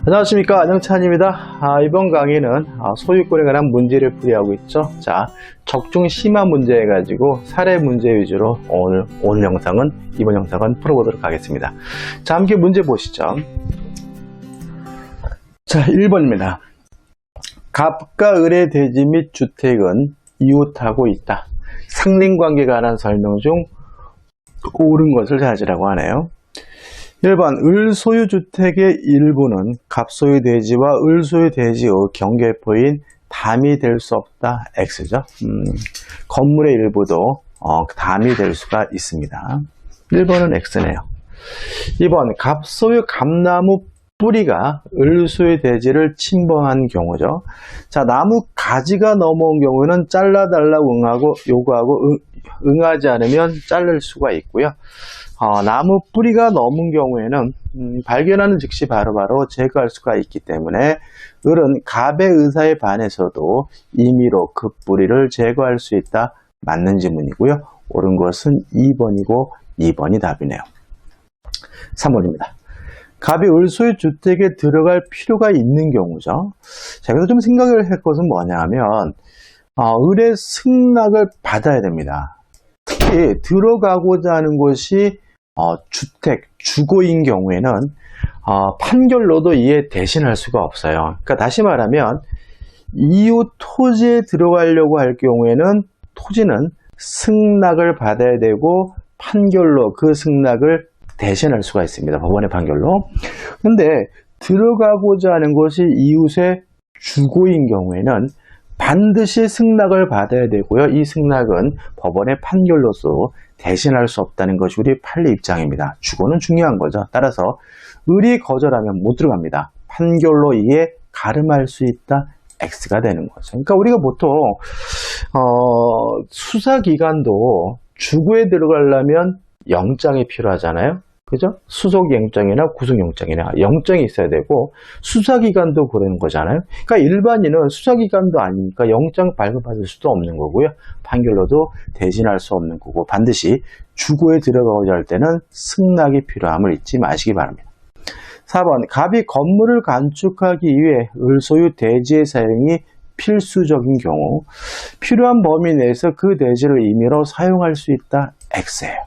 안녕하십니까, 안영찬입니다. 이번 강의는 소유권에 관한 문제를 풀이하고 있죠. 자, 적중 심화 문제 해가지고 사례 문제 위주로 오늘 영상은, 이번 영상은 풀어보도록 하겠습니다. 자, 함께 문제 보시죠. 자, 1번입니다. 갑과 을의 대지 및 주택은 이웃하고 있다. 상린관계에 관한 설명 중 옳은 것을 찾으라고 하네요. 1번, 을소유 주택의 일부는 갑소유 대지와 을소유 대지의 경계포인 담이 될 수 없다. X죠. 건물의 일부도 담이 될 수가 있습니다. 1번은 X네요. 2번, 갑소유 감나무 뿌리가 을소유 대지를 침범한 경우죠. 자, 나무 가지가 넘어온 경우에는 잘라달라고 요구하고 응하지 않으면 자를 수가 있고요. 나무 뿌리가 넘은 경우에는 발견하는 즉시 바로바로 제거할 수가 있기 때문에 을은 갑의 의사에 반해서도 임의로 그 뿌리를 제거할 수 있다. 맞는 지문이고요. 옳은 것은 2번이고 2번이 답이네요. 3번입니다. 갑이 을소유 주택에 들어갈 필요가 있는 경우죠. 자, 여기서 좀 생각을 할 것은 뭐냐 하면 을의 승낙을 받아야 됩니다. 특히 들어가고자 하는 것이 주택, 주거인 경우에는 판결로도 이에 대신할 수가 없어요. 그러니까 다시 말하면 이웃 토지에 들어가려고 할 경우에는 토지는 승낙을 받아야 되고 판결로 그 승낙을 대신할 수가 있습니다. 법원의 판결로. 근데 들어가고자 하는 것이 이웃의 주거인 경우에는 반드시 승낙을 받아야 되고요. 이 승낙은 법원의 판결로서 대신할 수 없다는 것이 우리 판례 입장입니다. 주거는 중요한 거죠. 따라서 을이 거절하면 못 들어갑니다. 판결로 이에 가름할 수 있다. X가 되는 거죠. 그러니까 우리가 보통 수사기관도 주거에 들어가려면 영장이 필요하잖아요. 그죠? 수속영장이나 구속영장이나 영장이 있어야 되고 수사기관도 그러는 거잖아요. 그러니까 일반인은 수사기관도 아니니까 영장 발급받을 수도 없는 거고요. 판결로도 대신할 수 없는 거고 반드시 주거에 들어가고자 할 때는 승낙이 필요함을 잊지 마시기 바랍니다. 4번, 갑이 건물을 건축하기 위해 을소유 대지의 사용이 필수적인 경우 필요한 범위 내에서 그 대지를 임의로 사용할 수 있다. X예요.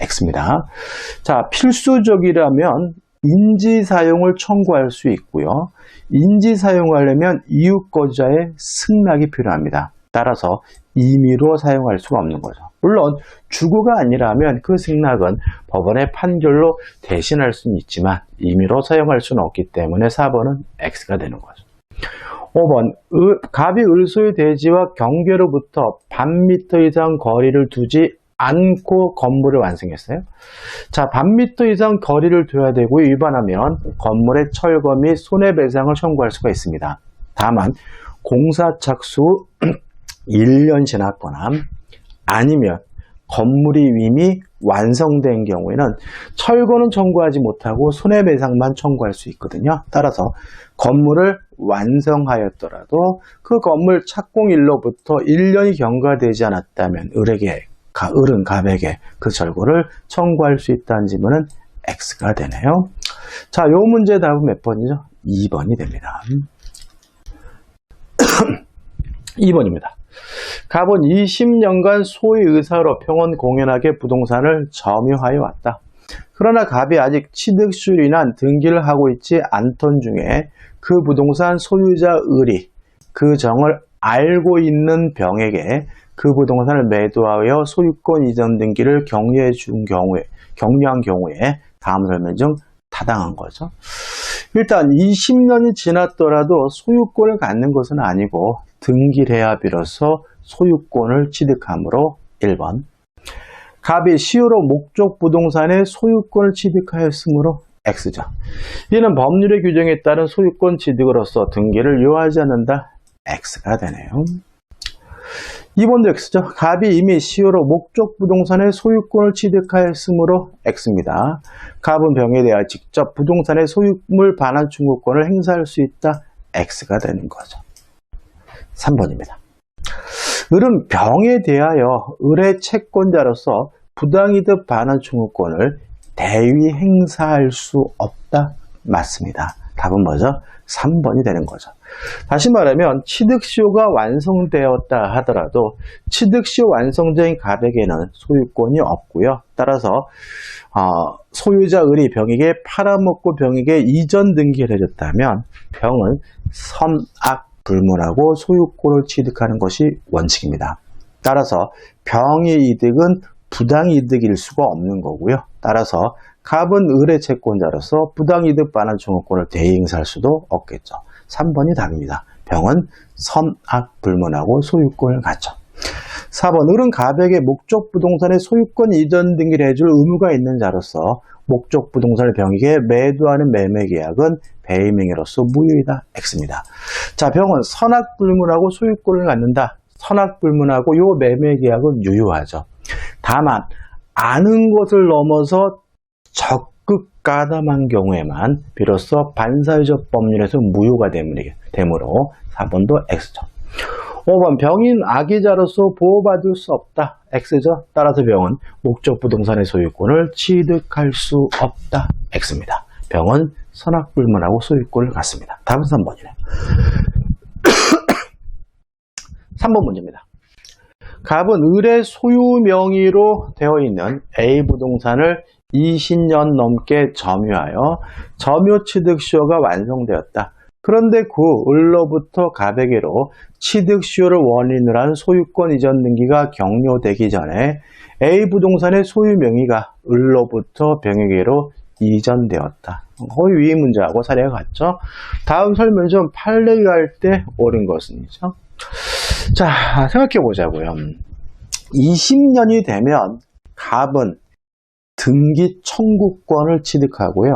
X입니다. 자, 필수적이라면 인지 사용을 청구할 수 있고요. 인지 사용하려면 이웃거주자의 승낙이 필요합니다. 따라서 임의로 사용할 수가 없는 거죠. 물론 주거가 아니라면 그 승낙은 법원의 판결로 대신할 수는 있지만 임의로 사용할 수는 없기 때문에 4번은 X가 되는 거죠. 5번, 갑이 을소유 대지와 경계로부터 반미터 이상 거리를 두지 않고 건물을 완성했어요. 자, 반미터 이상 거리를 둬야 되고 위반하면 건물의 철거 및 손해배상을 청구할 수가 있습니다. 다만 공사 착수 후 1년 지났거나 아니면 건물이 이미 완성된 경우에는 철거는 청구하지 못하고 손해배상만 청구할 수 있거든요. 따라서 건물을 완성하였더라도 그 건물 착공일로부터 1년이 경과되지 않았다면 을은 갑에게 그 철거를 청구할 수 있다는 지문은 X가 되네요. 자, 요 문제 답은 몇 번이죠? 2번이 됩니다. 2번입니다. 갑은 20년간 소의 의사로 평온 공연하게 부동산을 점유하여 왔다. 그러나 갑이 아직 취득수리나 등기를 하고 있지 않던 중에 그 부동산 소유자 을이 그 정을 알고 있는 병에게 그 부동산을 매도하여 소유권 이전 등기를 격려한 경우에 다음 설명 중 타당한 거죠. 일단 20년이 지났더라도 소유권을 갖는 것은 아니고 등기를 해야 비로소 소유권을 취득하므로 1번. 갑이 시효로 목적 부동산의 소유권을 취득하였으므로 X죠. 이는 법률의 규정에 따른 소유권 취득으로서 등기를 요하지 않는다. X가 되네요. 2번도 X죠. 갑이 이미 시효로 목적 부동산의 소유권을 취득하였으므로 X입니다. 갑은 병에 대하여 직접 부동산의 소유물 반환 청구권을 행사할 수 있다. X가 되는 거죠. 3번입니다. 을은 병에 대하여 을의 채권자로서 부당이득 반환 청구권을 대위 행사할 수 없다. 맞습니다. 답은 뭐죠? 3번이 되는 거죠. 다시 말하면 취득시효가 완성되었다 하더라도 취득시효 완성적인 가백에는 소유권이 없고요. 따라서 소유자 을이 병에게 팔아먹고 병에게 이전 등기를 해줬다면 병은 선악불문하고 소유권을 취득하는 것이 원칙입니다. 따라서 병의 이득은 부당이득일 수가 없는 거고요. 따라서 갑은 을의 채권자로서 부당이득 반환 청구권을 대행사할 수도 없겠죠. 3번이 답입니다. 병은 선악불문하고 소유권을 갖죠. 4번 을은 갑에게 목적 부동산의 소유권 이전 등기를 해줄 의무가 있는 자로서 목적 부동산을 병에게 매도하는 매매 계약은 배임행위로서 무효이다. X입니다. 자, 병은 선악불문하고 소유권을 갖는다. 선악불문하고 요 매매 계약은 유효하죠. 다만 아는 것을 넘어서 적극 가담한 경우에만 비로소 반사회적 법률에서 무효가 되므로 4번도 X죠. 5번 병인 악의자로서 보호받을 수 없다. X죠. 따라서 병은 목적 부동산의 소유권을 취득할 수 없다. X입니다. 병은 선악불문하고 소유권을 갖습니다. 답은 3번이네요. 3번 문제입니다. 갑은 을의 소유 명의로 되어 있는 A 부동산을 20년 넘게 점유하여 점유 취득시효가 완성되었다. 그런데 그 을로부터 갑에게로 취득시효를 원인으로 한 소유권 이전 등기가 격려되기 전에 A 부동산의 소유 명의가 을로부터 병에게로 이전되었다. 거의 위 문제하고 사례가 같죠. 다음 설명 좀 판례가 할 때 옳은 것은이죠. 자, 생각해 보자고요. 20년이 되면 갑은 등기 청구권을 취득하고요.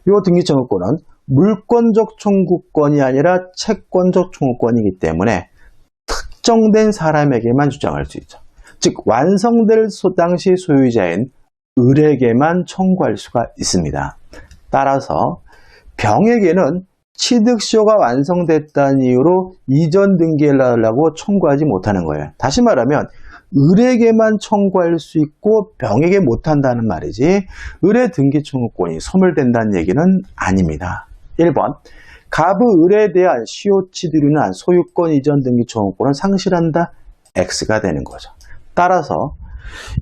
이 등기 청구권은 물권적 청구권이 아니라 채권적 청구권이기 때문에 특정된 사람에게만 주장할 수 있죠. 즉 완성될 당시 소유자인 을에게만 청구할 수가 있습니다. 따라서 병에게는 취득시효가 완성됐다는 이유로 이전 등기를 하려고 청구하지 못하는 거예요. 다시 말하면 을에게만 청구할 수 있고 병에게 못한다는 말이지 을의 등기 청구권이 소멸된다는 얘기는 아닙니다. 1번 갑의 을에 대한 시효 취득으로 한 소유권 이전 등기 청구권은 상실한다. X가 되는 거죠. 따라서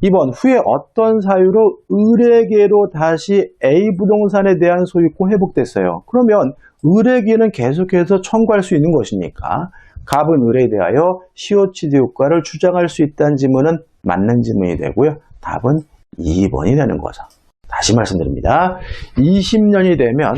2번 후에 어떤 사유로 을에게로 다시 A 부동산에 대한 소유권 회복됐어요. 그러면 을에게는 계속해서 청구할 수 있는 것이니까 갑은 을에 대하여 시효 취득 효과를 주장할 수 있다는 지문은 맞는 지문이 되고요. 답은 2번이 되는 거죠. 다시 말씀드립니다. 20년이 되면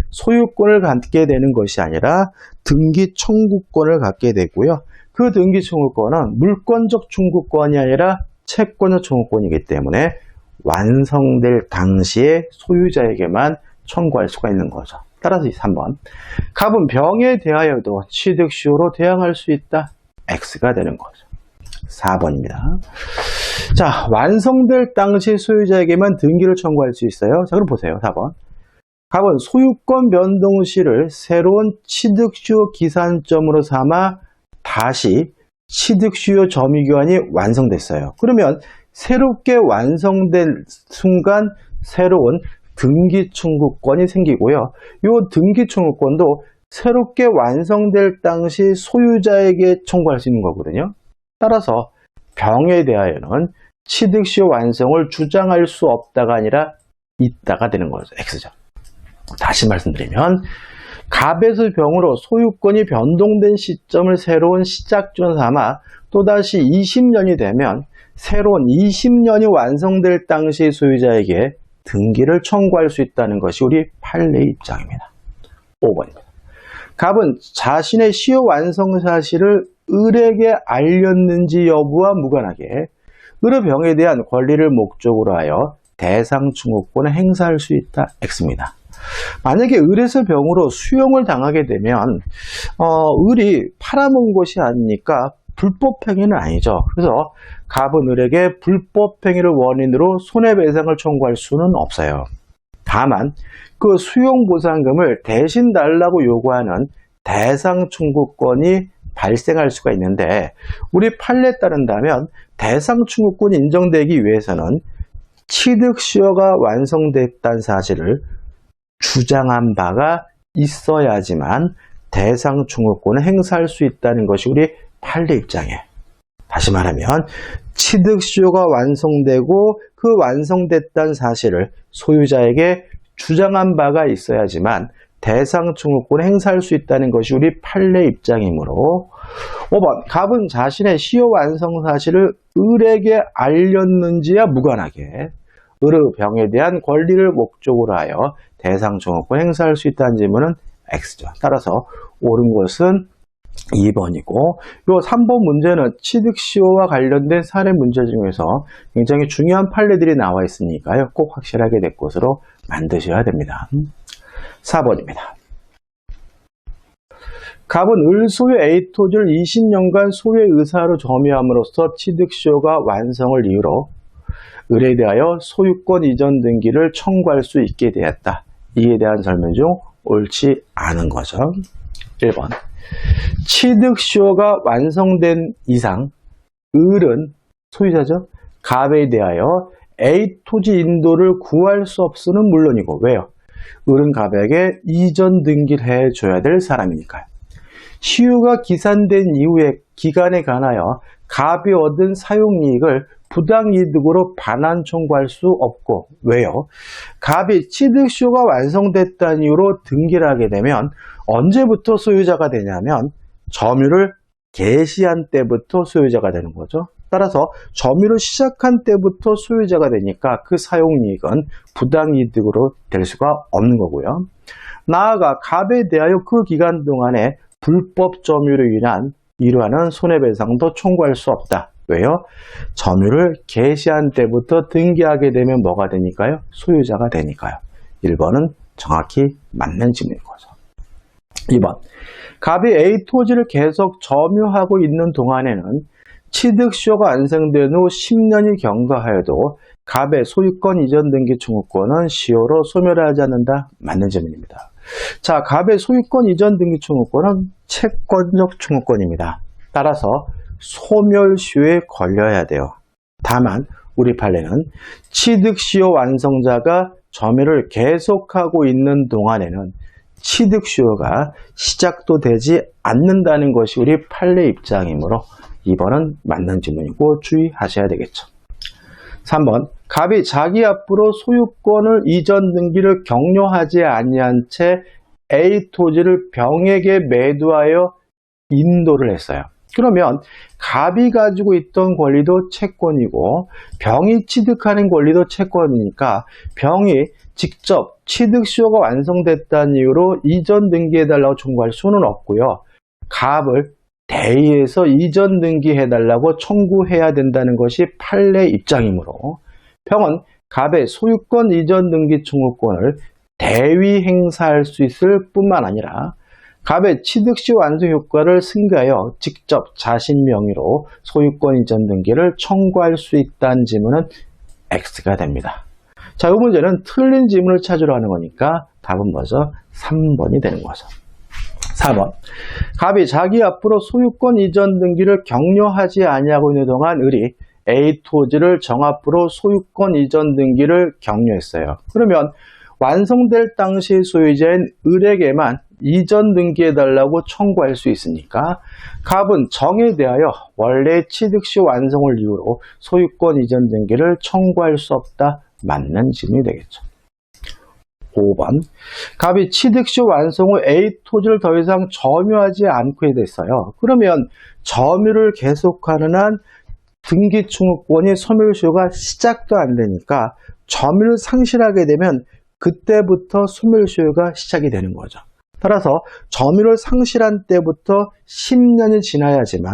소유권을 갖게 되는 것이 아니라 등기 청구권을 갖게 되고요. 그 등기 청구권은 물권적 청구권이 아니라 채권적 청구권이기 때문에 완성될 당시에 소유자에게만 청구할 수가 있는 거죠. 따라서 3번 갑은 병에 대하여도 취득시효로 대항할 수 있다. X가 되는 거죠. 4번입니다. 자, 완성될 당시 소유자에게만 등기를 청구할 수 있어요. 자, 그럼 보세요. 4번 갑은 소유권 변동 시를 새로운 취득시효 기산점으로 삼아 다시 취득시효 점유기간이 완성됐어요. 그러면 새롭게 완성된 순간 새로운 등기 청구권이 생기고요. 이 등기 청구권도 새롭게 완성될 당시 소유자에게 청구할 수 있는 거거든요. 따라서 병에 대하여는 취득시효 완성을 주장할 수 없다가 아니라 있다가 되는 거죠. X죠. 다시 말씀드리면 갑에서 병으로 소유권이 변동된 시점을 새로운 시작점 삼아 또다시 20년이 되면 새로운 20년이 완성될 당시 소유자에게 등기를 청구할 수 있다는 것이 우리 판례의 입장입니다. 5번입니다. 갑은 자신의 시효 완성 사실을 을에게 알렸는지 여부와 무관하게 을의 병에 대한 권리를 목적으로 하여 대상 청구권을 행사할 수 있다. X입니다. 만약에 을에서 병으로 수용을 당하게 되면 을이 팔아먹은 것이 아니니까 불법행위는 아니죠. 그래서 갑은 을에게 불법행위를 원인으로 손해배상을 청구할 수는 없어요. 다만 그 수용보상금을 대신 달라고 요구하는 대상 청구권이 발생할 수가 있는데 우리 판례에 따른다면 대상 청구권이 인정되기 위해서는 취득시효가 완성됐다는 사실을 주장한 바가 있어야지만 대상 증후권을 행사할 수 있다는 것이 우리 판례 입장이에요. 다시 말하면 취득시효가 완성되고 그 완성됐다는 사실을 소유자에게 주장한 바가 있어야지만 대상 증후권을 행사할 수 있다는 것이 우리 판례 입장이므로 5번 갑은 자신의 시효 완성 사실을 을에게 알렸는지와 무관하게 을의 병에 대한 권리를 목적으로 하여 대상 증후권을 행사할 수 있다는 질문은 X죠. 따라서 옳은 것은 2번이고 요 3번 문제는 취득시효와 관련된 사례 문제 중에서 굉장히 중요한 판례들이 나와 있으니까요. 꼭 확실하게 될 것으로 만드셔야 됩니다. 4번입니다. 갑은 을 소유 A 토지를 20년간 소유의 의사로 점유함으로써 취득시효가 완성을 이유로 을에 대하여 소유권 이전 등기를 청구할 수 있게 되었다. 이에 대한 설명 중 옳지 않은 거죠. 1번. 취득시효가 완성된 이상 을은 소유자죠. 갑에 대하여 A 토지 인도를 구할 수 없으는 물론이고 왜요? 을은 갑에게 이전 등기를 해줘야 될 사람이니까요. 시효가 기산된 이후의 기간에 관하여 갑이 얻은 사용이익을 부당이득으로 반환 청구할 수 없고 왜요? 갑이 취득시효가 완성됐다는 이유로 등기를 하게 되면 언제부터 소유자가 되냐면 점유를 개시한 때부터 소유자가 되는 거죠. 따라서 점유를 시작한 때부터 소유자가 되니까 그 사용이익은 부당이득으로 될 수가 없는 거고요. 나아가 갑에 대하여 그 기간 동안에 불법 점유로 인한 이러한 손해배상도 청구할 수 없다. 왜요? 점유를 개시한 때부터 등기하게 되면 뭐가 되니까요? 소유자가 되니까요. 1번은 정확히 맞는 질문인 거죠. 2번. 갑이 A 토지를 계속 점유하고 있는 동안에는 취득시효가 완성된 후 10년이 경과하여도 갑의 소유권 이전 등기 청구권은 시효로 소멸하지 않는다. 맞는 질문입니다. 자, 갑의 소유권 이전 등기 청구권은 채권적 청구권입니다. 따라서 소멸시효에 걸려야 돼요. 다만 우리 판례는 취득시효 완성자가 점유를 계속하고 있는 동안에는 취득시효가 시작도 되지 않는다는 것이 우리 판례 입장이므로 2번은 맞는 질문이고 주의하셔야 되겠죠. 3번. 갑이 자기 앞으로 소유권을 이전 등기를 격려하지 아니한 채 A 토지를 병에게 매도하여 인도를 했어요. 그러면 갑이 가지고 있던 권리도 채권이고 병이 취득하는 권리도 채권이니까 병이 직접 취득시효가 완성됐다는 이유로 이전 등기해달라고 청구할 수는 없고요. 갑을 대의해서 이전 등기해달라고 청구해야 된다는 것이 판례 입장이므로 병은 갑의 소유권 이전 등기 청구권을 대위 행사할 수 있을 뿐만 아니라 갑의 취득시 완성 효과를 승계하여 직접 자신 명의로 소유권 이전 등기를 청구할 수 있다는 지문은 X가 됩니다. 자, 이 문제는 틀린 지문을 찾으러 하는 거니까 답은 뭐죠? 3번이 되는 거죠. 4번. 갑이 자기 앞으로 소유권 이전 등기를 격려하지 아니하고 있는 동안 을이 A 토지를 정합으로 소유권 이전 등기를 격려했어요. 그러면 완성될 당시 소유자인 을에게만 이전 등기해달라고 청구할 수 있으니까 갑은 정에 대하여 원래 취득시 완성을 이유로 소유권 이전 등기를 청구할 수 없다. 맞는 질문이 되겠죠. 5번. 갑이 취득시 완성 후 A 토지를 더 이상 점유하지 않게 됐어요. 그러면 점유를 계속하는 한 등기 청구권이 소멸시효가 시작도 안 되니까 점유를 상실하게 되면 그때부터 소멸시효가 시작이 되는 거죠. 따라서 점유를 상실한 때부터 10년이 지나야지만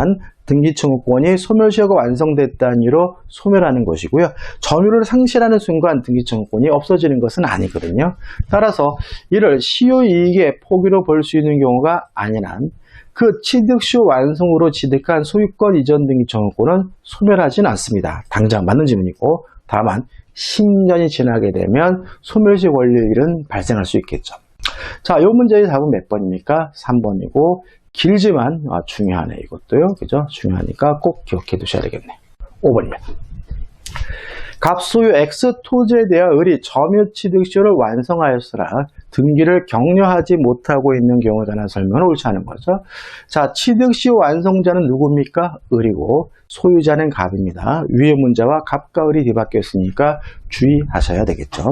등기청구권이 소멸시효가 완성됐다는 이유로 소멸하는 것이고요. 점유를 상실하는 순간 등기청구권이 없어지는 것은 아니거든요. 따라서 이를 시효이익의 포기로 볼 수 있는 경우가 아닌 한 그 취득시효 완성으로 취득한 소유권 이전 등기청구권은 소멸하지는 않습니다. 당장 맞는 질문이고 다만 10년이 지나게 되면 소멸시 권리일은 발생할 수 있겠죠. 자, 이 문제의 답은 몇 번입니까? 3번이고 길지만 중요하네 이것도요. 그죠? 중요하니까 꼭 기억해 두셔야 되겠네. 5번입니다. 갑 소유 X 토지에 대하여 을이 점유 취득시효를 완성하였으나 등기를 격려하지 못하고 있는 경우에 관한 설명을 옳지 않은 거죠. 자, 취득시 완성자는 누굽니까? 을이고 소유자는 갑입니다. 위의 문제와 갑과 을이 뒤바뀌어 있으니까 주의하셔야 되겠죠.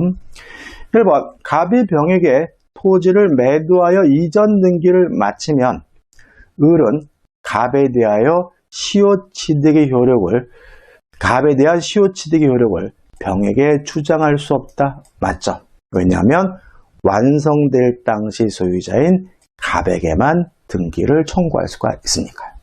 1번, 갑이 병에게 토지를 매도하여 이전 등기를 마치면 을은 갑에 대한 시효취득의 효력을 병에게 주장할 수 없다. 맞죠? 왜냐하면 완성될 당시 소유자인 갑에게만 등기를 청구할 수가 있으니까요.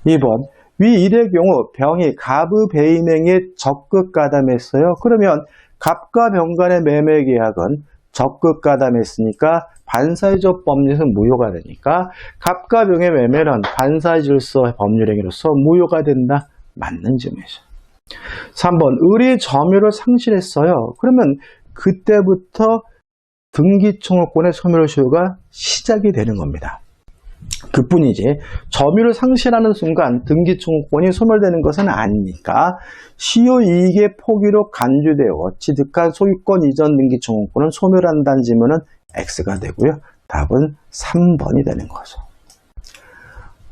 2번, 위 일의 경우 병이 갑의 배임행에 적극 가담했어요. 그러면 갑과 병 간의 매매 계약은 적극 가담했으니까 반사회적 법률에서 무효가 되니까 갑과 병의 매매는 반사회 질서 법률행위로서 무효가 된다. 맞는 질문이죠. 3번, 을이 점유를 상실했어요. 그러면 그때부터 등기청구권의 소멸 시효가 시작이 되는 겁니다. 그뿐이지 점유를 상실하는 순간 등기청구권이 소멸되는 것은 아니니까 시효이익의 포기로 간주되어 취득한 소유권 이전 등기청구권을 소멸한다는 질문은 X가 되고요. 답은 3번이 되는 거죠.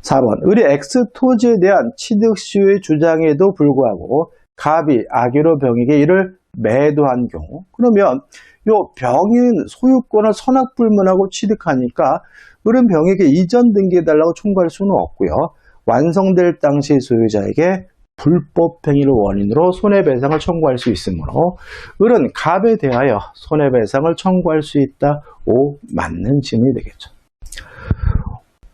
4번, 을이 X 토지에 대한 취득 시효의 주장에도 불구하고 갑이 악의로 병에게 이를 매도한 경우, 그러면 요 병인 소유권을 선악불문하고 취득하니까 을은 병에게 이전 등기해달라고 청구할 수는 없고요. 완성될 당시 소유자에게 불법행위를 원인으로 손해배상을 청구할 수 있으므로 을은 갑에 대하여 손해배상을 청구할 수 있다. 5. 맞는 질문이 되겠죠.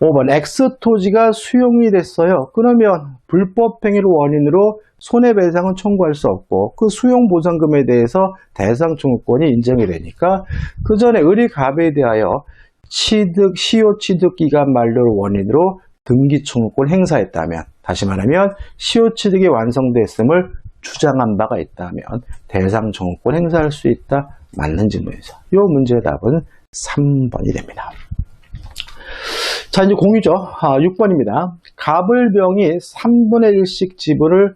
5번, X 토지가 수용이 됐어요. 그러면 불법행위를 원인으로 손해배상은 청구할 수 없고 그 수용보상금에 대해서 대상청구권이 인정이 되니까 그 전에 을이 갑에 대하여 시효취득기간 만료를 원인으로 등기청구권 행사했다면, 다시 말하면 시효취득이 완성됐음을 주장한 바가 있다면 대상청구권 행사할 수 있다. 맞는 질문이죠. 이 문제의 답은 3번이 됩니다. 자, 이제 공유죠. 6번입니다. 갑을병이 3분의 1씩 지분을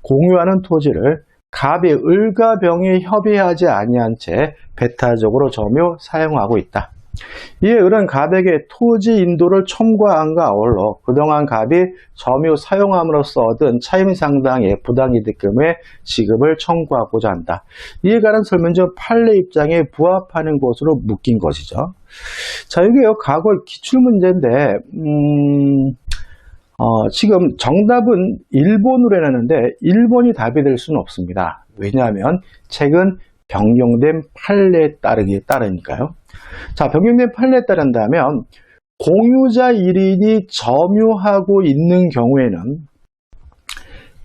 공유하는 토지를 갑이 을과 병이 협의하지 아니한 채 배타적으로 점유 사용하고 있다. 이에 을은 갑에게 토지 인도를 첨가함과 아울러 그동안 갑이 점유 사용함으로써 얻은 차임 상당의 부당이득금의 지급을 청구하고자 한다. 이에 관한 설명은 판례 입장에 부합하는 것으로 묶인 것이죠. 자, 이게요, 과거 기출문제인데 지금 정답은 1번으로 해놨는데 1번이 답이 될 수는 없습니다. 왜냐하면 책은 변경된 판례에 따르니까요. 자, 변경된 판례에 따른다면 공유자 1인이 점유하고 있는 경우에는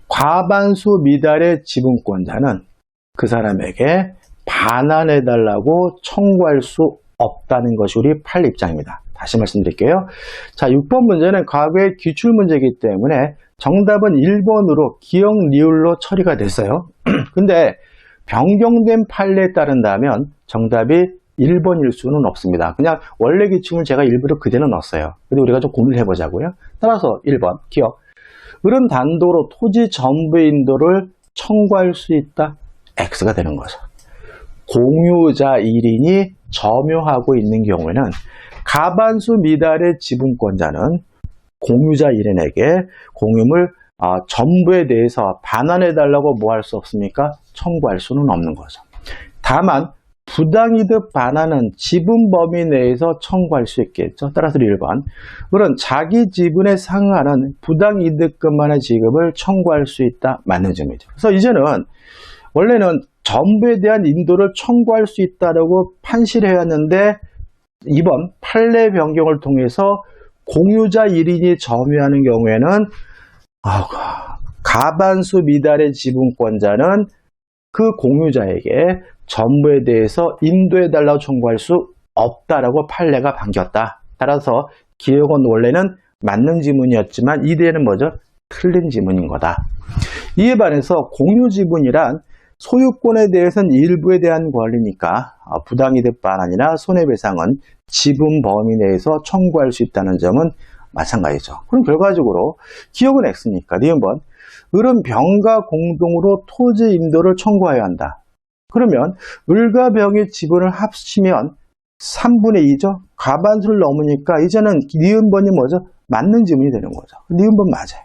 과반수 미달의 지분권자는 그 사람에게 반환해달라고 청구할 수 없다는 것이 우리 판례 입장입니다. 다시 말씀드릴게요. 자, 6번 문제는 과거의 기출문제이기 때문에 정답은 1번으로 기억 리을로 처리가 됐어요. 근데 변경된 판례에 따른다면 정답이 1번일 수는 없습니다. 그냥 원래 기출을 제가 일부러 그대로 넣었어요. 근데 우리가 좀 고민을 해보자고요. 따라서 1번 기억. 을은 단도로 토지 전부의 인도를 청구할 수 있다. X가 되는 거죠. 공유자 1인이 점유하고 있는 경우에는 과반수 미달의 지분권자는 공유자 1인에게 공유물 전부에 대해서 반환해달라고 뭐 할 수 없습니까? 청구할 수는 없는 거죠. 다만 부당이득 반환은 지분 범위 내에서 청구할 수 있겠죠. 따라서 1번. 을은 자기 지분에 상하는 부당이득금만의 지급을 청구할 수 있다. 맞는 점이죠. 그래서 이제는 원래는 전부에 대한 인도를 청구할 수 있다라고 판시를 해왔는데 이번 판례 변경을 통해서 공유자 1인이 점유하는 경우에는 과반수 미달의 지분권자는 그 공유자에게 전부에 대해서 인도해달라고 청구할 수 없다라고 판례가 바뀌었다. 따라서 기억은 원래는 맞는 지문이었지만 이대에는 뭐죠? 틀린 지문인 거다. 이에 반해서 공유 지분이란 소유권에 대해서는 일부에 대한 권리니까 부당이득 반환이나 손해배상은 지분 범위 내에서 청구할 수 있다는 점은 마찬가지죠. 그럼 결과적으로 기억은 X니까 니은번 을은 병과 공동으로 토지 인도를 청구해야 한다. 그러면 을과 병의 지분을 합치면 3분의 2죠. 과반수를 넘으니까 이제는 니은번이 뭐죠? 맞는 지문이 되는 거죠. 니은번 맞아요.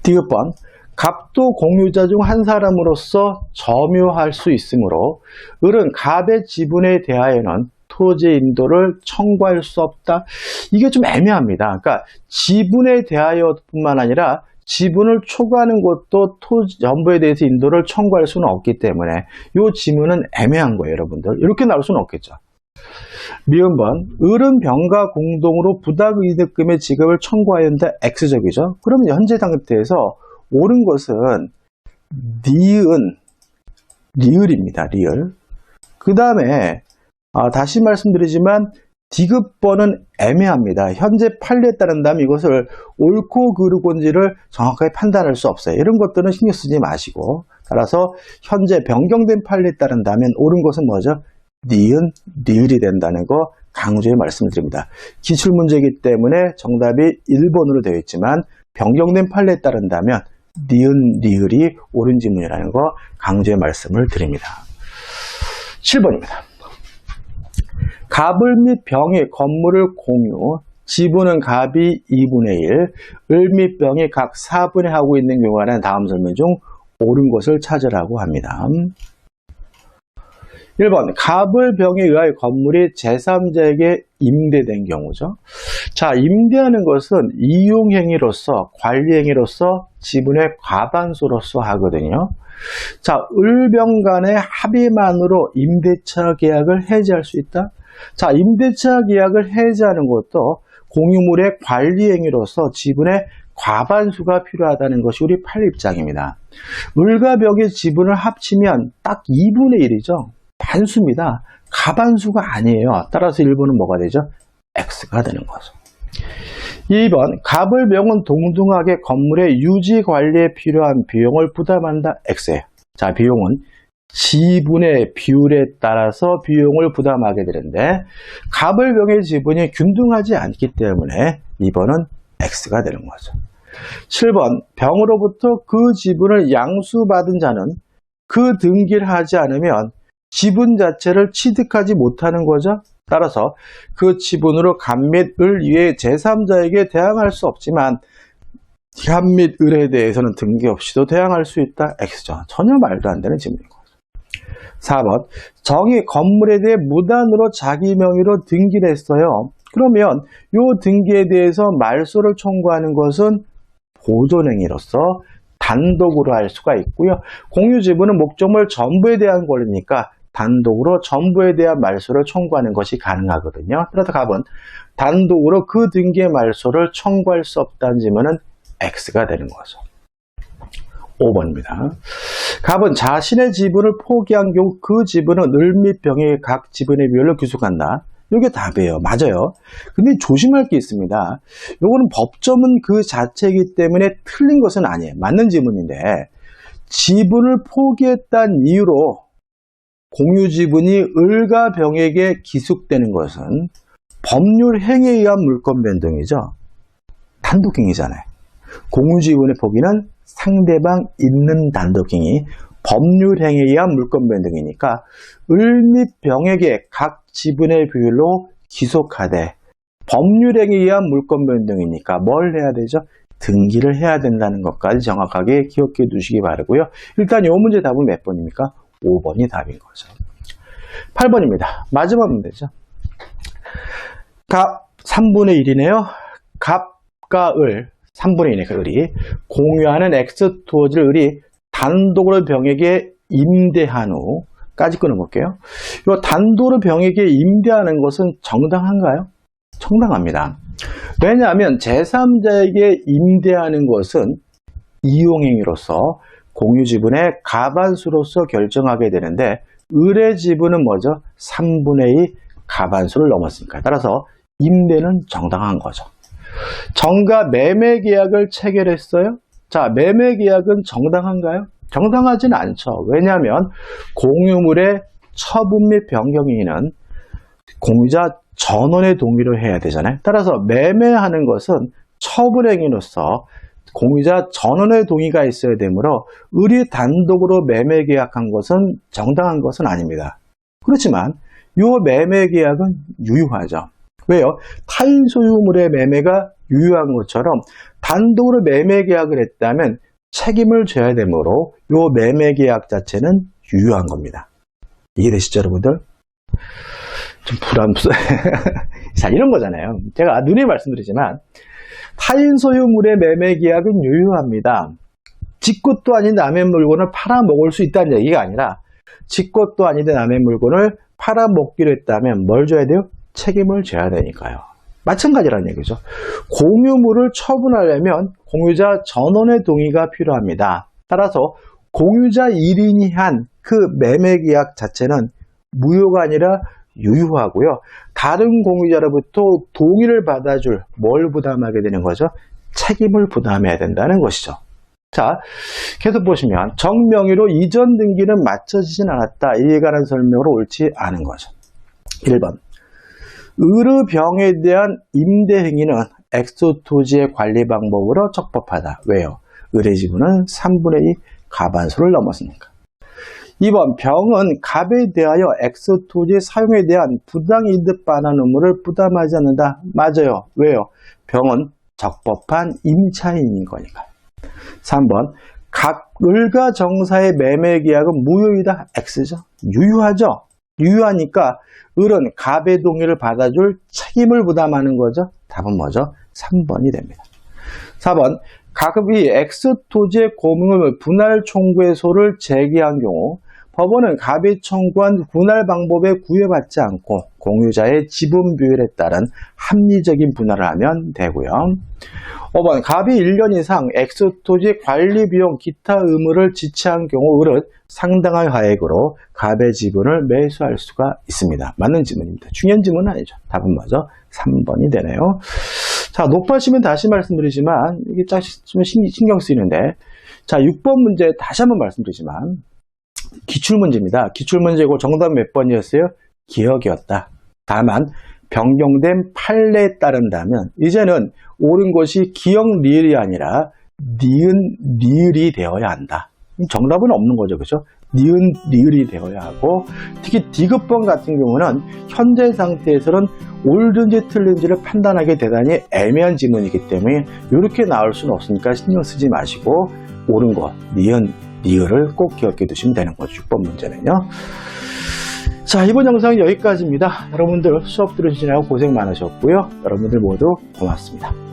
디귿번, 갑도 공유자 중 한 사람으로서 점유할 수 있으므로 을은 갑의 지분에 대하여는 토지 인도를 청구할 수 없다. 이게 좀 애매합니다. 그러니까 지분에 대하여뿐만 아니라 지분을 초과하는 것도 토지 전부에 대해서 인도를 청구할 수는 없기 때문에 이 지문은 애매한 거예요, 여러분들. 이렇게 나올 수는 없겠죠. 미음번, 을은 병과 공동으로 부당이득금의 지급을 청구하였는데 X적이죠. 그러면 현재 상태에서 옳은 것은 리을입니다. 리을. 그 다음에 다시 말씀드리지만 디귿번은 애매합니다. 현재 판례에 따른다면 이것을 옳고 그르고인지를 정확하게 판단할 수 없어요. 이런 것들은 신경 쓰지 마시고, 따라서 현재 변경된 판례에 따른다면 옳은 것은 뭐죠? 니은, 리을이 된다는 거 강조해 말씀드립니다. 기출문제이기 때문에 정답이 1번으로 되어 있지만 변경된 판례에 따른다면 니은, 리을이 옳은 지문이라는 거 강조해 말씀을 드립니다. 7번입니다. 갑을 및 병이 건물을 공유, 지분은 갑이 2분의 1, 을 및 병이 각 4분의 하고 있는 경우에는 다음 설명 중 옳은 것을 찾으라고 합니다. 1번, 갑을 병에 의하여 건물이 제3자에게 임대된 경우죠. 자, 임대하는 것은 이용행위로서, 관리행위로서 지분의 과반수로서 하거든요. 자, 을병 간의 합의만으로 임대차 계약을 해지할 수 있다. 자, 임대차 계약을 해지하는 것도 공유물의 관리행위로서 지분의 과반수가 필요하다는 것이 우리 판례 입장입니다. 을과 병의 지분을 합치면 딱 2분의 1이죠. 반수입니다. 가반수가 아니에요. 따라서 1번은 뭐가 되죠? X가 되는 거죠. 2번, 갑을 병은 동등하게 건물의 유지 관리에 필요한 비용을 부담한다. X예요. 자, 비용은 지분의 비율에 따라서 비용을 부담하게 되는데 갑을 병의 지분이 균등하지 않기 때문에 2번은 X가 되는 거죠. 7번, 병으로부터 그 지분을 양수받은 자는 그 등기를 하지 않으면 지분 자체를 취득하지 못하는 거죠. 따라서 그 지분으로 갑 및 을 위해 제3자에게 대항할 수 없지만 갑 및 을에 대해서는 등기 없이도 대항할 수 있다. X죠. 전혀 말도 안 되는 질문인 거죠. 4번, 정이 건물에 대해 무단으로 자기 명의로 등기를 했어요. 그러면 이 등기에 대해서 말소를 청구하는 것은 보존행위로서 단독으로 할 수가 있고요. 공유지분은 목적물 전부에 대한 권리니까 단독으로 전부에 대한 말소를 청구하는 것이 가능하거든요. 그래서 갑은 단독으로 그 등기의 말소를 청구할 수 없다는 질문은 X가 되는 거죠. 5번입니다. 갑은 자신의 지분을 포기한 경우 그 지분은 을 및 병의 각 지분의 비율로 귀속한다. 이게 답이에요. 맞아요. 근데 조심할 게 있습니다. 이거는 법점은 그 자체이기 때문에 틀린 것은 아니에요. 맞는 지문인데 지분을 포기했다는 이유로 공유 지분이 을과 병에게 기속되는 것은 법률 행위에 의한 물권 변동이죠. 단독행위잖아요. 공유 지분의 포기는 상대방 있는 단독행위, 법률 행위에 의한 물권 변동이니까 을 및 병에게 각 지분의 비율로 기속하되 법률 행위에 의한 물권 변동이니까 뭘 해야 되죠? 등기를 해야 된다는 것까지 정확하게 기억해 두시기 바라고요. 일단 이 문제 답은 몇 번입니까? 5번이 답인 거죠. 8번입니다. 마지막 문제죠. 갑 3분의 1이네요. 갑과 을 3분의 1이니까 을이 공유하는 X 토지를 을이 단독으로 병에게 임대한 후까지 끊어볼게요. 이 단독으로 병에게 임대하는 것은 정당한가요? 정당합니다. 왜냐하면 제3자에게 임대하는 것은 이용행위로서 공유지분의 가반수로서 결정하게 되는데 을의 지분은 뭐죠? 3분의 2 가반수를 넘었으니까 따라서 임대는 정당한 거죠. 정가 매매 계약을 체결했어요. 자, 매매 계약은 정당한가요? 정당하지는 않죠. 왜냐하면 공유물의 처분 및 변경행위는 공유자 전원의 동의로 해야 되잖아요. 따라서 매매하는 것은 처분행위로서 공유자 전원의 동의가 있어야 되므로 을이 단독으로 매매 계약한 것은 정당한 것은 아닙니다. 그렇지만 요 매매 계약은 유효하죠. 왜요? 타인 소유물의 매매가 유효한 것처럼 단독으로 매매 계약을 했다면 책임을 져야 되므로 요 매매 계약 자체는 유효한 겁니다. 이해되시죠, 여러분들? 좀 자, 이런 거잖아요. 제가 누누이 말씀드리지만 타인 소유물의 매매 계약은 유효합니다. 지 것도 아닌 남의 물건을 팔아먹을 수 있다는 얘기가 아니라 지 것도 아닌데 남의 물건을 팔아먹기로 했다면 뭘 줘야 돼요? 책임을 져야 되니까요. 마찬가지라는 얘기죠. 공유물을 처분하려면 공유자 전원의 동의가 필요합니다. 따라서 공유자 1인이 한 그 매매 계약 자체는 무효가 아니라 유효하고요. 다른 공유자로부터 동의를 받아줄 뭘 부담하게 되는 거죠? 책임을 부담해야 된다는 것이죠. 자, 계속 보시면 정명의로 이전 등기는 맞춰지진 않았다. 이에 관한 설명으로 옳지 않은 거죠. 1번. 의르병에 대한 임대 행위는 엑소토지의 관리 방법으로 적법하다. 왜요? 의뢰지분은 3분의 2 가반수를 넘었으니까. 2번. 병은 갑에 대하여 엑소토지 사용에 대한 부당이득 반환 의무를 부담하지 않는다. 맞아요. 왜요? 병은 적법한 임차인인 거니까. 3번. 각 을과 정사의 매매 계약은 무효이다. X죠. 유효하죠. 유효하니까 을은 갑의 동의를 받아줄 책임을 부담하는 거죠. 답은 뭐죠? 3번이 됩니다. 4번. 갑이 X토지의 공유물 분할 청구소를 제기한 경우 법원은 갑이 청구한 분할 방법에 구애받지 않고 공유자의 지분 비율에 따른 합리적인 분할을 하면 되고요. 5번. 갑이 1년 이상 엑소토지 관리 비용 기타 의무를 지체한 경우 을은 상당한 하액으로 갑의 지분을 매수할 수가 있습니다. 맞는 지문입니다. 중요한 지문은 아니죠. 답은 뭐죠? 3번이 되네요. 자, 높아지면 다시 말씀드리지만 이게 좀 신경 쓰이는데, 자, 6번 문제 다시 한번 말씀드리지만 기출문제입니다. 기출문제고 정답 몇 번이었어요? 기억이었다. 다만 변경된 판례에 따른다면 이제는 옳은 것이 기억 리을이 아니라 니은 리을이 되어야 한다. 정답은 없는 거죠. 그죠? 니은 리을이 되어야 하고, 특히 디귿번 같은 경우는 현재 상태에서는 옳든지 틀린지를 판단하기 대단히 애매한 지문이기 때문에 이렇게 나올 수는 없으니까 신경 쓰지 마시고 옳은 것, 니은 리을을 꼭 기억해 두시면 되는 거죠. 6번 문제는요. 자, 이번 영상은 여기까지입니다. 여러분들 수업 들으시느라고 고생 많으셨고요. 여러분들 모두 고맙습니다.